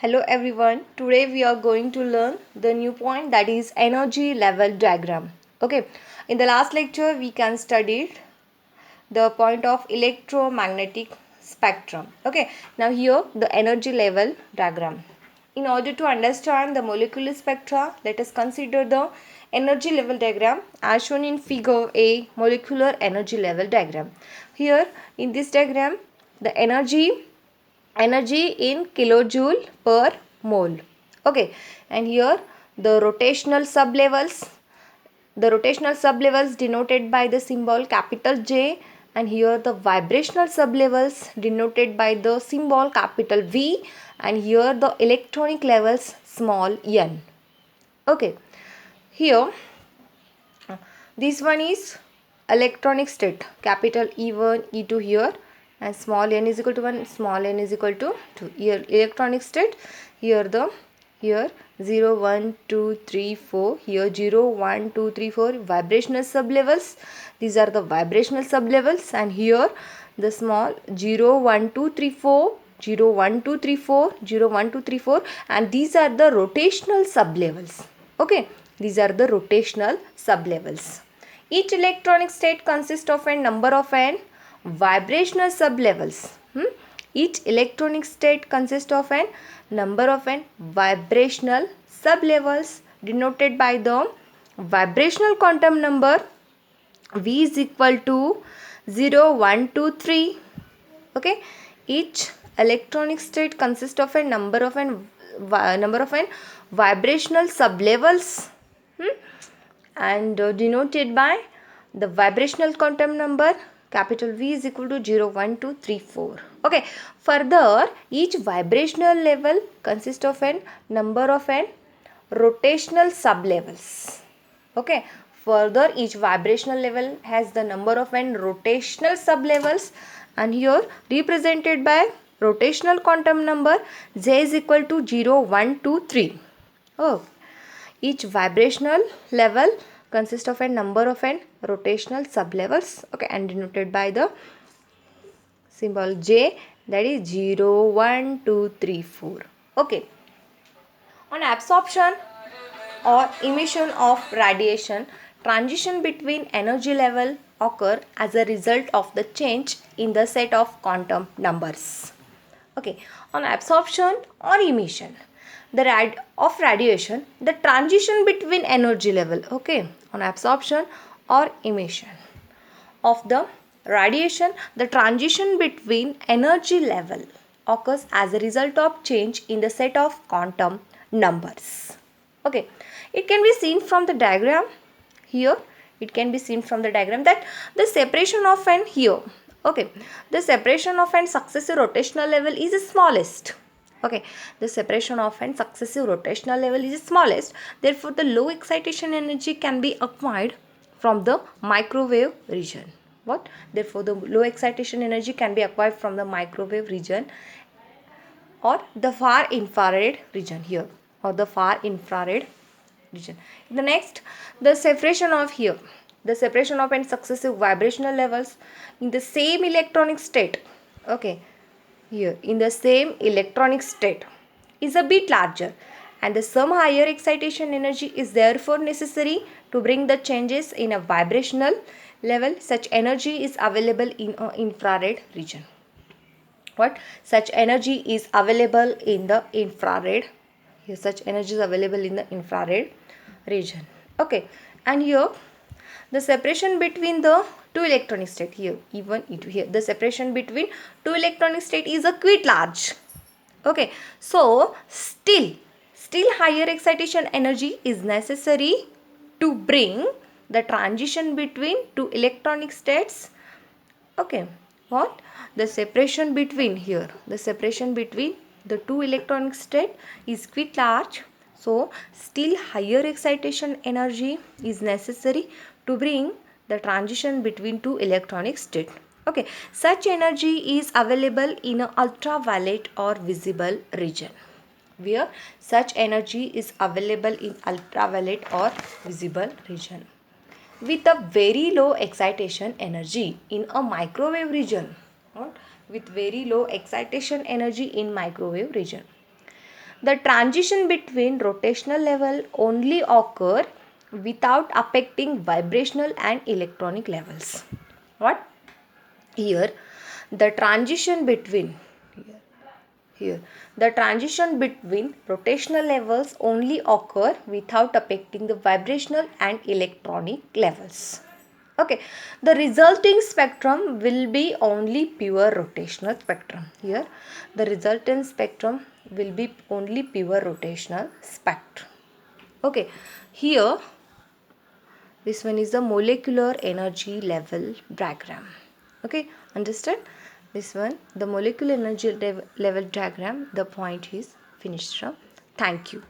Hello everyone. Today we are going to learn the new point, that is energy level diagram. Okay. In the last lecture we can studied the point of electromagnetic spectrum. Okay. Now here the energy level diagram. In order to understand the molecular spectra, let us consider the energy level diagram as shown in figure A, molecular energy level diagram. Here in this diagram the energy in kilojoule per mole. Okay, and here the rotational sublevels denoted by the symbol capital J, and here the vibrational sublevels denoted by the symbol capital V, and here the electronic levels small n. Okay, here this one is electronic state, capital E1, E2 here, and small n is equal to 1, small n is equal to 2. Here electronic state, here 0, 1, 2, 3, 4, here 0, 1, 2, 3, 4 vibrational sublevels. These are the vibrational sublevels, and here the small 0, 1, 2, 3, 4, 0, 1, 2, 3, 4, 0, 1, 2, 3, 4, and these are the rotational sublevels. Okay, these are the rotational sublevels. Each electronic state consists of a number of n vibrational sublevels. Each electronic state consists of a number of n vibrational sublevels denoted by the vibrational quantum number V is equal to 0, 1, 2, 3. Okay, each electronic state consists of a number of n vibrational sublevels and denoted by the vibrational quantum number capital V is equal to 0, 1, 2, 3, 4. Okay, further each vibrational level consists of a number of n rotational sublevels. Okay, further each vibrational level has the number of n rotational sublevels, and here represented by rotational quantum number J is equal to 0, 1, 2, 3. Oh, each vibrational level consists of a number of n rotational sublevels, okay, and denoted by the symbol J, that is 0, 1, 2, 3, 4. Okay, on absorption or emission of radiation, transition between energy level occur as a result of the change in the set of quantum numbers. Okay, on absorption or emission of radiation, the transition between energy level, okay, on absorption or emission of the radiation, the transition between energy level occurs as a result of change in the set of quantum numbers. Okay, it can be seen from the diagram here. It can be seen from the diagram that the separation of an here, okay, the separation of an successive rotational level is the smallest. Okay, the separation of an successive rotational level is the smallest. Therefore, the low excitation energy can be acquired from the microwave region. What? Therefore, the low excitation energy can be acquired from the microwave region or the far infrared region here, or the far infrared region. The next, the separation of here, the separation of n successive vibrational levels in the same electronic state, okay, here in the same electronic state is a bit larger, and the some higher excitation energy is therefore necessary to bring the changes in a vibrational level. Such energy is available in an infrared region. What? Such energy is available in the infrared. Here such energy is available in the infrared region. Okay, and here the separation between the two electronic state, here E1, E2, here the separation between two electronic state is a quite large. Okay, so still higher excitation energy is necessary to bring the transition between two electronic states. Okay, what? The separation between here, the separation between the two electronic state is quite large. So, still higher excitation energy is necessary to bring the transition between two electronic state. Okay, such energy is available in a ultraviolet or visible region. Where such energy is available in ultraviolet or visible region. With a very low excitation energy in a microwave region. With very low excitation energy in microwave region. the transition between rotational level only occur without affecting vibrational and electronic levels. What? Here, the transition between here the transition between rotational levels only occur without affecting the vibrational and electronic levels. Okay, the resulting spectrum will be only pure rotational spectrum. Here, the resultant spectrum will be only pure rotational spectrum. Okay, here this one is the molecular energy level diagram. Okay, understand? This one, the molecular energy level diagram, the point is finished from. Thank you.